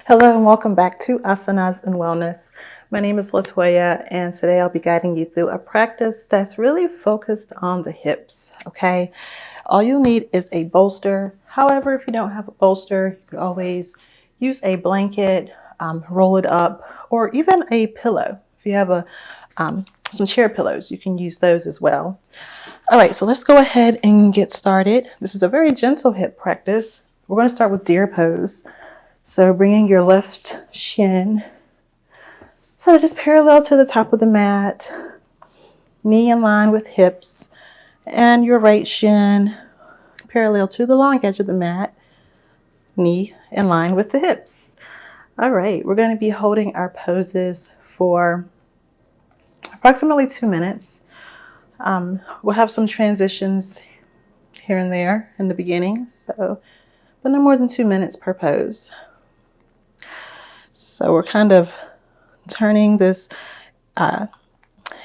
Hello and welcome back to Asanas and Wellness. My name is Latoya, and today I'll be guiding you through a practice that's really focused on the hips, okay? All you'll need is a bolster. However, if you don't have a bolster, you could always use a blanket, roll it up, or even a pillow. If you have some chair pillows, you can use those as well. All right, so let's go ahead and get started. This is a very gentle hip practice. We're going to start with deer pose. So bringing your left shin so just parallel to the top of the mat, knee in line with hips, and your right shin parallel to the long edge of the mat, knee in line with the hips. All right, we're going to be holding our poses for approximately 2 minutes. We'll have some transitions here and there in the beginning, but no more than 2 minutes per pose. So we're kind of turning this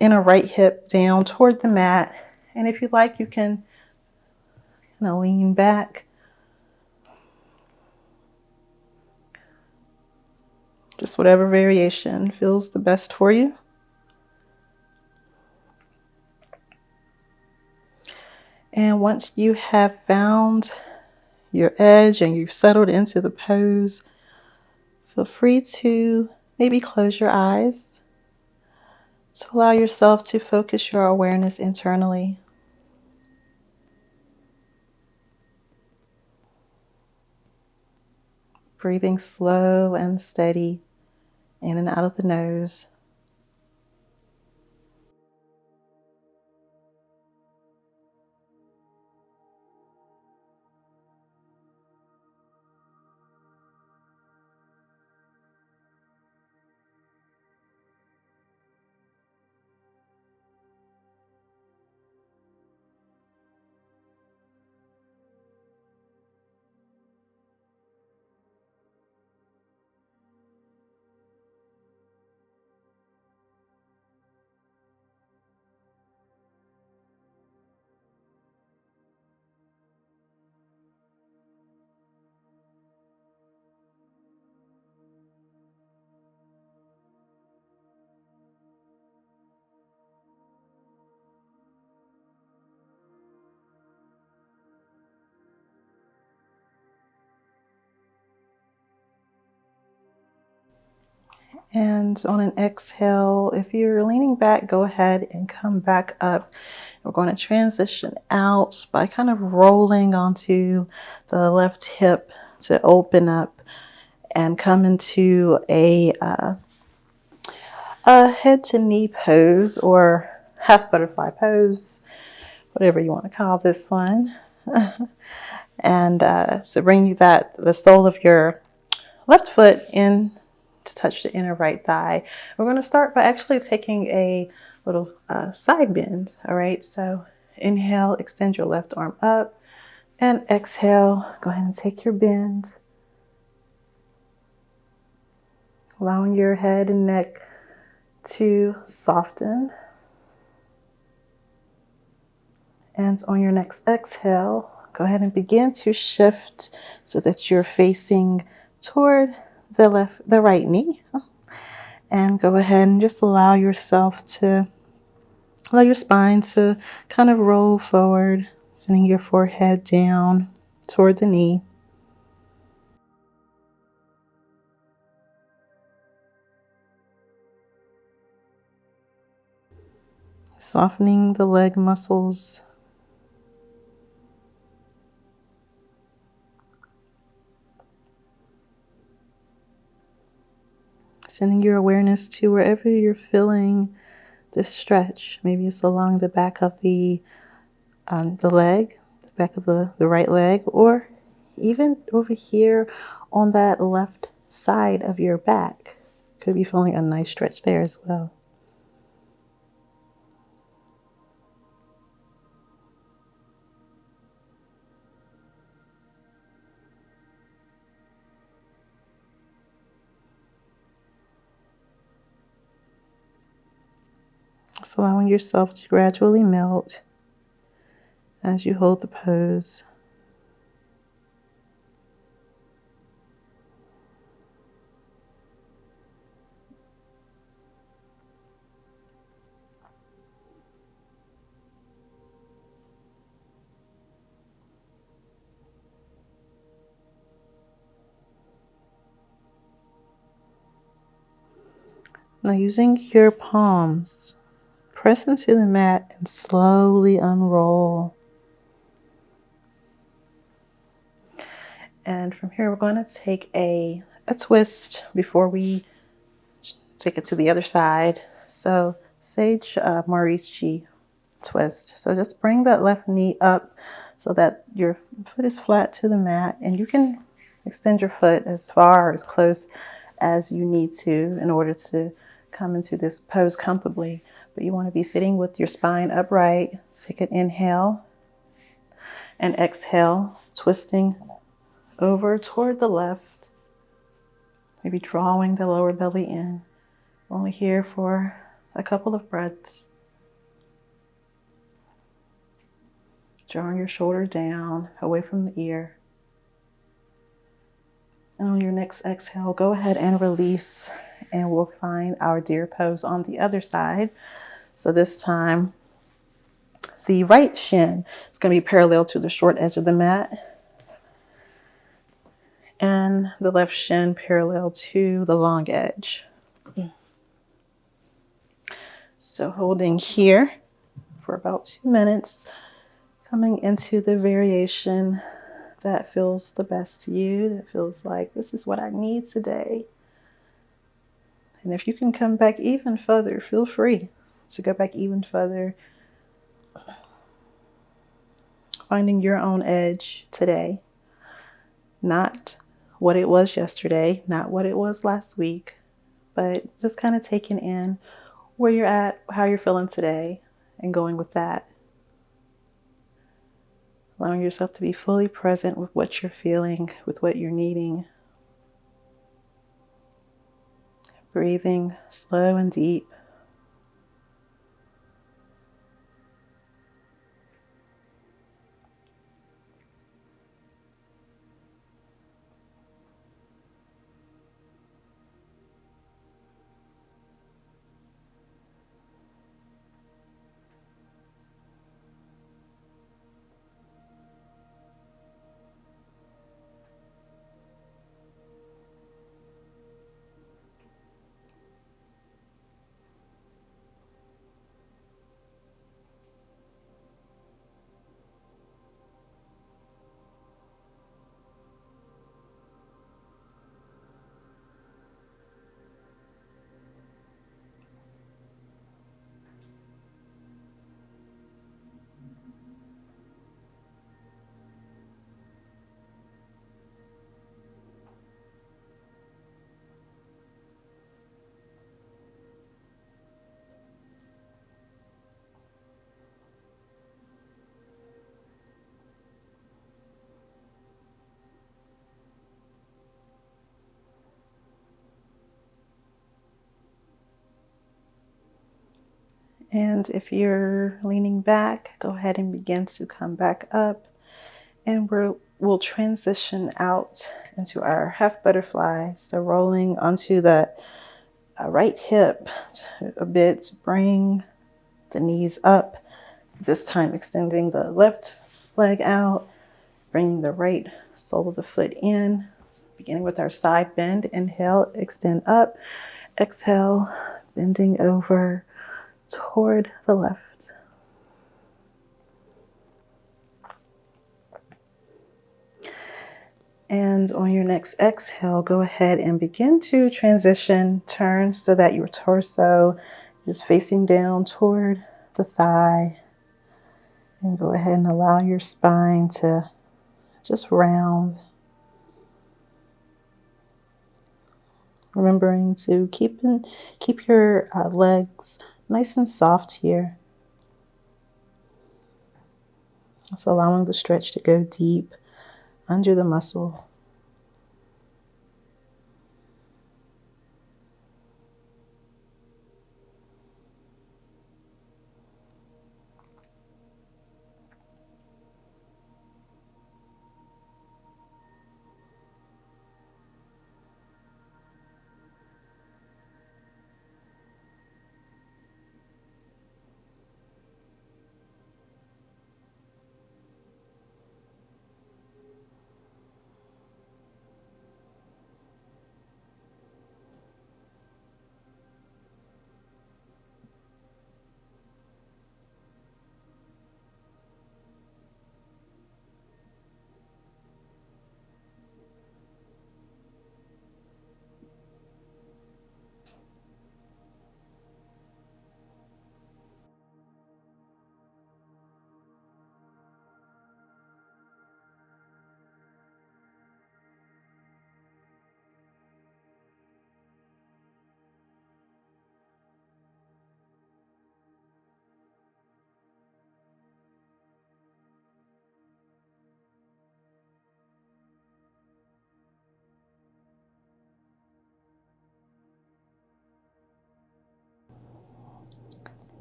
inner right hip down toward the mat. And if you like, you can kind of lean back. Just whatever variation feels the best for you. And once you have found your edge and you've settled into the pose, feel free to maybe close your eyes to allow yourself to focus your awareness internally. Breathing slow and steady in and out of the nose. And on an exhale, if you're leaning back, go ahead and come back up. We're going to transition out by kind of rolling onto the left hip to open up and come into a head to knee pose or half butterfly pose, whatever you want to call this one. And so bring the sole of your left foot in to touch the inner right thigh. We're going to start by actually taking a little side bend. All right, so inhale, extend your left arm up, and exhale, go ahead and take your bend, allowing your head and neck to soften. And on your next exhale, go ahead and begin to shift so that you're facing toward the right knee. And go ahead and just allow your spine to kind of roll forward, sending your forehead down toward the knee. Softening the leg muscles. Sending your awareness to wherever you're feeling this stretch. Maybe it's along the back of the leg, the back of the right leg, or even over here on that left side of your back. Could be feeling a nice stretch there as well. Just allowing yourself to gradually melt as you hold the pose. Now using your palms, press into the mat and slowly unroll. And from here, we're going to take a twist before we take it to the other side. So Sage Marichi twist. So just bring that left knee up so that your foot is flat to the mat, and you can extend your foot as far or as close as you need to in order to come into this pose comfortably. But you want to be sitting with your spine upright. Take an inhale and exhale, twisting over toward the left, maybe drawing the lower belly in. Only here for a couple of breaths. Drawing your shoulder down, away from the ear. And on your next exhale, go ahead and release, and we'll find our deer pose on the other side. So this time, the right shin is going to be parallel to the short edge of the mat, and the left shin parallel to the long edge. So holding here for about 2 minutes, coming into the variation that feels the best to you, that feels like this is what I need today. And if you can come back even further, feel free to go back even further. Finding your own edge today. Not what it was yesterday, not what it was last week, but just kind of taking in where you're at, how you're feeling today, and going with that. Allowing yourself to be fully present with what you're feeling, with what you're needing. Breathing slow and deep. And if you're leaning back, go ahead and begin to come back up. And we'll transition out into our half butterfly. So rolling onto the right hip a bit, bring the knees up. This time extending the left leg out, bringing the right sole of the foot in. Beginning with our side bend. Inhale, extend up. Exhale, bending over toward the left. And on your next exhale, go ahead and begin to transition, turn so that your torso is facing down toward the thigh. And go ahead and allow your spine to just round. Remembering to keep your legs nice and soft here. So allowing the stretch to go deep under the muscle.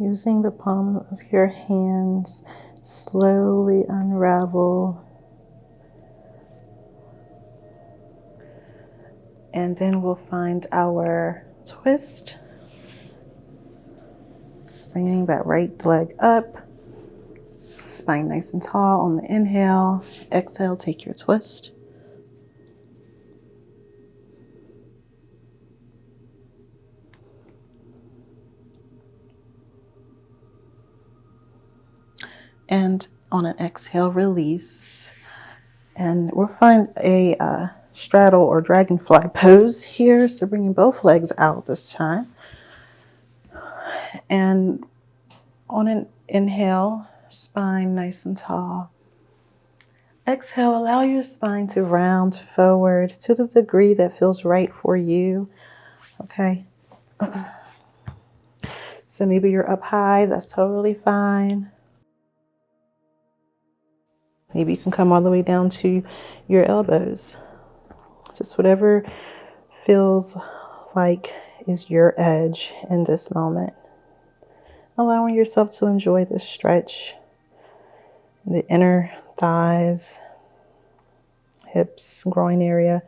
Using the palm of your hands, slowly unravel. And then we'll find our twist. Bringing that right leg up. Spine nice and tall on the inhale. Exhale, take your twist. And on an exhale, release. And we'll find a straddle or dragonfly pose here. So bringing both legs out this time. And on an inhale, spine nice and tall. Exhale, allow your spine to round forward to the degree that feels right for you. Okay. So maybe you're up high, that's totally fine. Maybe you can come all the way down to your elbows. Just whatever feels like is your edge in this moment. Allowing yourself to enjoy this stretch, the inner thighs, hips, groin area,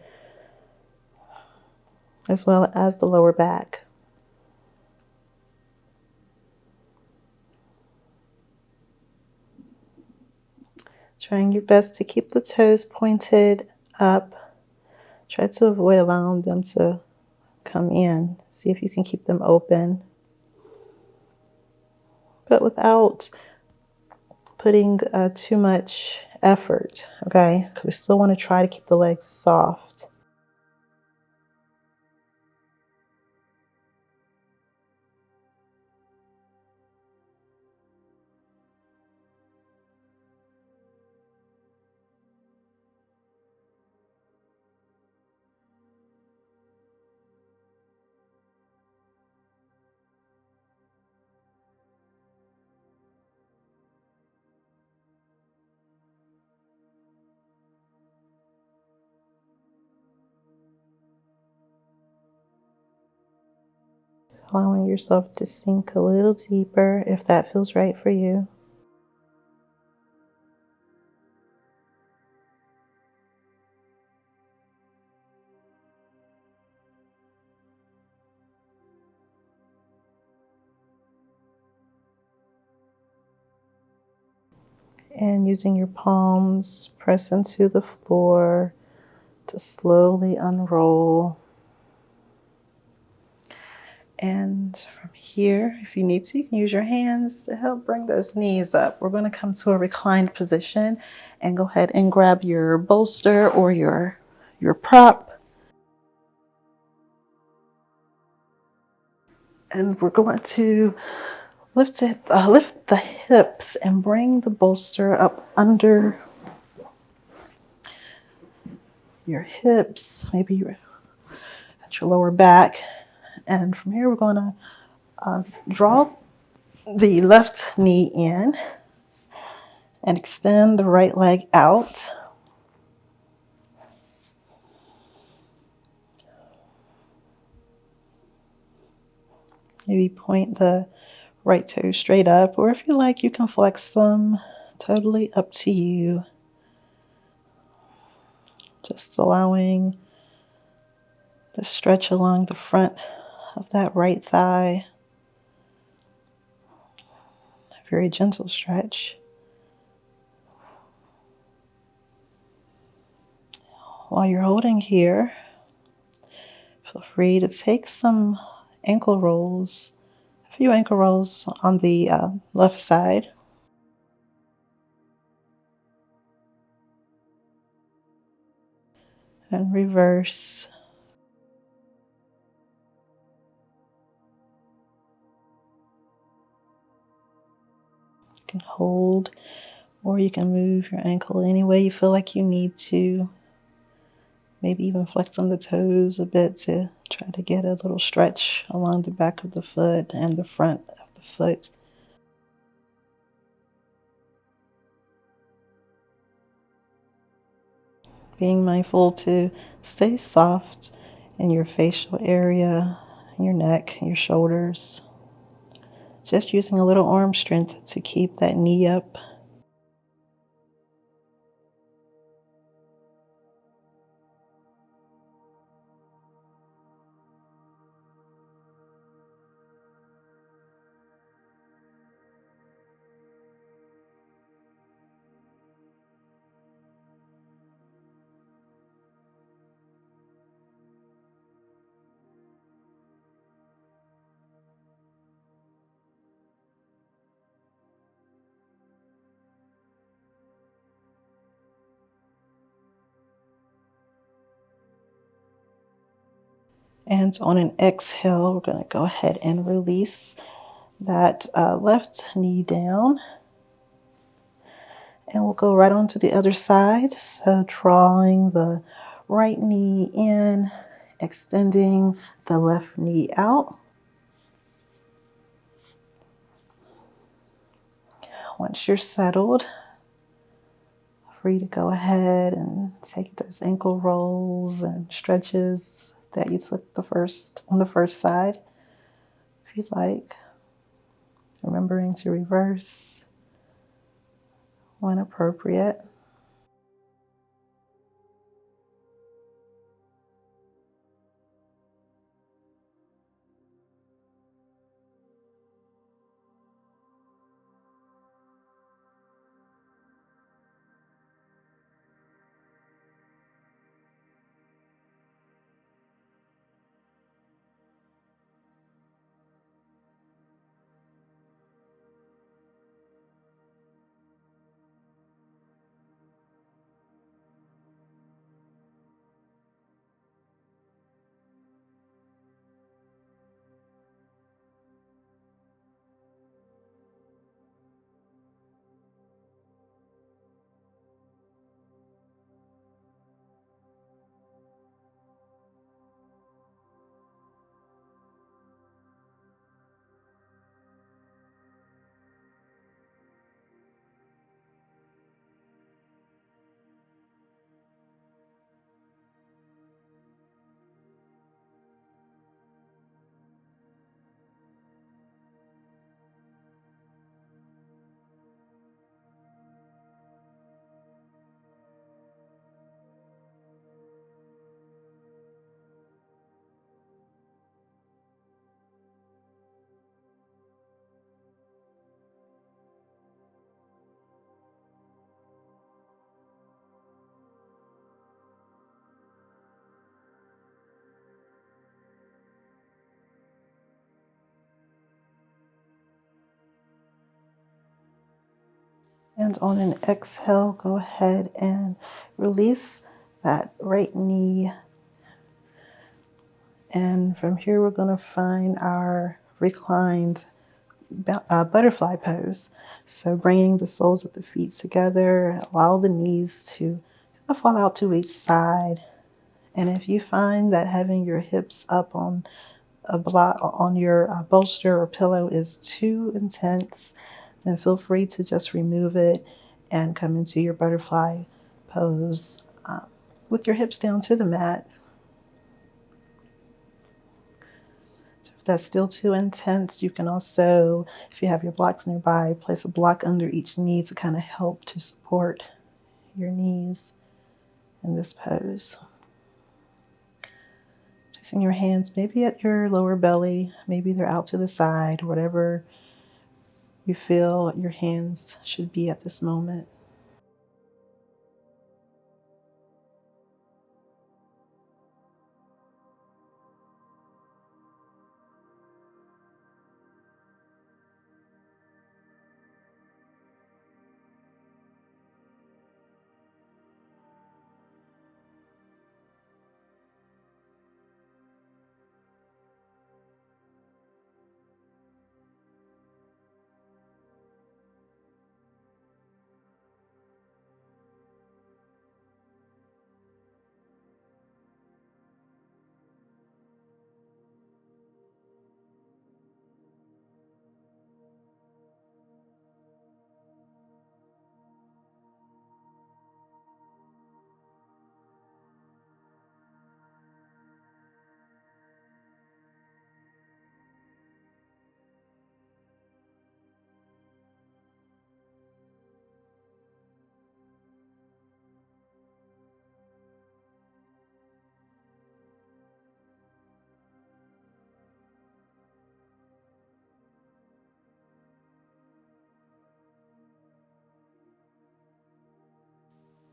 as well as the lower back. Trying your best to keep the toes pointed up. Try to avoid allowing them to come in. See if you can keep them open, but without putting too much effort, okay? Because we still want to try to keep the legs soft. Allowing yourself to sink a little deeper if that feels right for you. And using your palms, press into the floor to slowly unroll. And from here, if you need to, you can use your hands to help bring those knees up. We're going to come to a reclined position and go ahead and grab your bolster or your prop. And we're going to lift the hips and bring the bolster up under your hips, maybe you're at your lower back. And from here, we're going to draw the left knee in and extend the right leg out. Maybe point the right toe straight up, or if you like, you can flex them. Totally up to you. Just allowing the stretch along the front of that right thigh. A very gentle stretch. While you're holding here, feel free to take some ankle rolls, a few ankle rolls on the left side. And reverse. You can hold, or you can move your ankle any way you feel like you need to. Maybe even flex on the toes a bit to try to get a little stretch along the back of the foot and the front of the foot. Being mindful to stay soft in your facial area, your neck, your shoulders. Just using a little arm strength to keep that knee up. And on an exhale, we're going to go ahead and release that left knee down. And we'll go right on to the other side. So drawing the right knee in, extending the left knee out. Once you're settled, free to go ahead and take those ankle rolls and stretches that you took on the first side, if you'd like. Remembering to reverse when appropriate. And on an exhale, go ahead and release that right knee. And from here, we're going to find our reclined butterfly pose. So bringing the soles of the feet together, allow the knees to fall out to each side. And if you find that having your hips up on a block on your bolster or pillow is too intense, then feel free to just remove it and come into your butterfly pose with your hips down to the mat. So if that's still too intense, you can also, if you have your blocks nearby, place a block under each knee to kind of help to support your knees in this pose. Placing your hands maybe at your lower belly, maybe they're out to the side, whatever you feel your hands should be at this moment.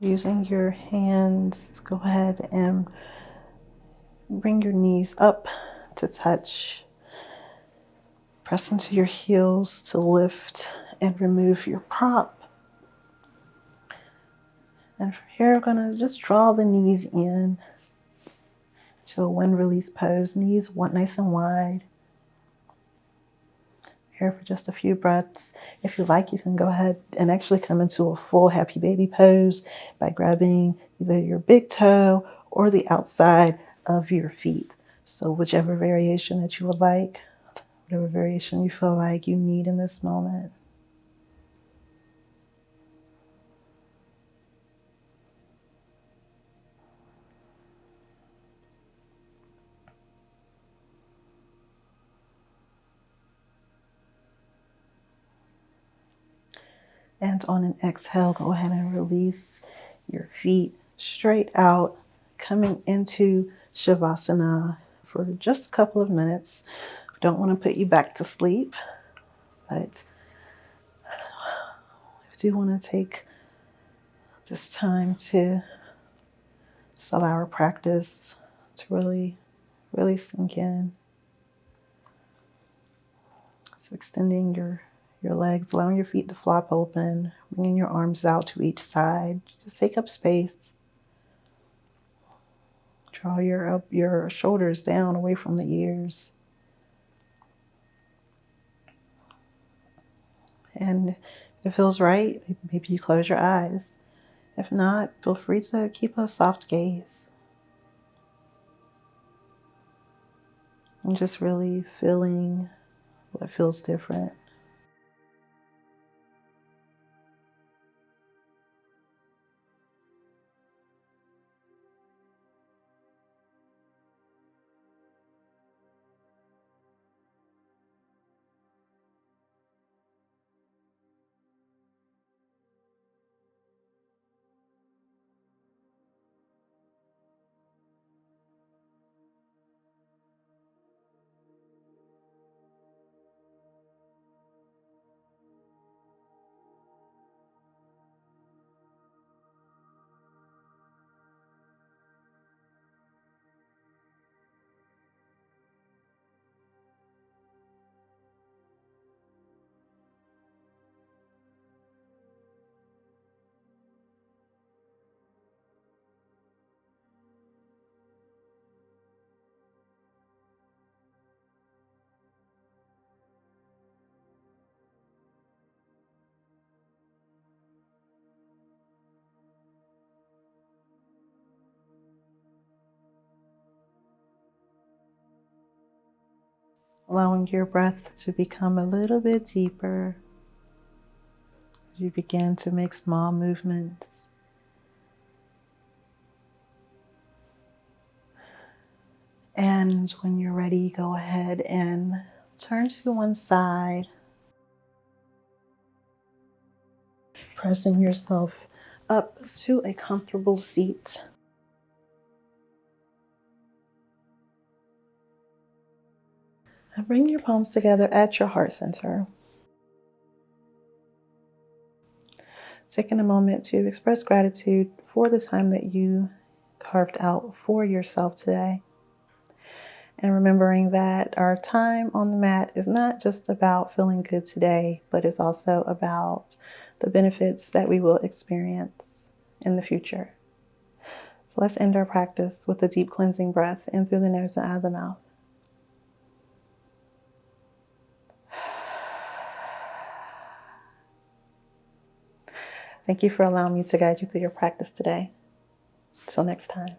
Using your hands, go ahead and bring your knees up to touch. Press into your heels to lift and remove your prop. And from here, we're going to just draw the knees in to a wind release pose. Knees nice and wide. Here for just a few breaths. If you like, you can go ahead and actually come into a full happy baby pose by grabbing either your big toe or the outside of your feet. So whichever variation that you would like, whatever variation you feel like you need in this moment. And on an exhale, go ahead and release your feet straight out, coming into Shavasana for just a couple of minutes. Don't want to put you back to sleep, but I do want to take this time to just allow our practice to really sink in. So extending your legs, allowing your feet to flop open, bringing your arms out to each side. Just take up space. Draw your shoulders down away from the ears. And if it feels right, maybe you close your eyes. If not, feel free to keep a soft gaze. And just really feeling what feels different. Allowing your breath to become a little bit deeper as you begin to make small movements. And when you're ready, go ahead and turn to one side, pressing yourself up to a comfortable seat. And bring your palms together at your heart center. Taking a moment to express gratitude for the time that you carved out for yourself today. And remembering that our time on the mat is not just about feeling good today, but it's also about the benefits that we will experience in the future. So let's end our practice with a deep cleansing breath in through the nose and out of the mouth. Thank you for allowing me to guide you through your practice today. Till next time.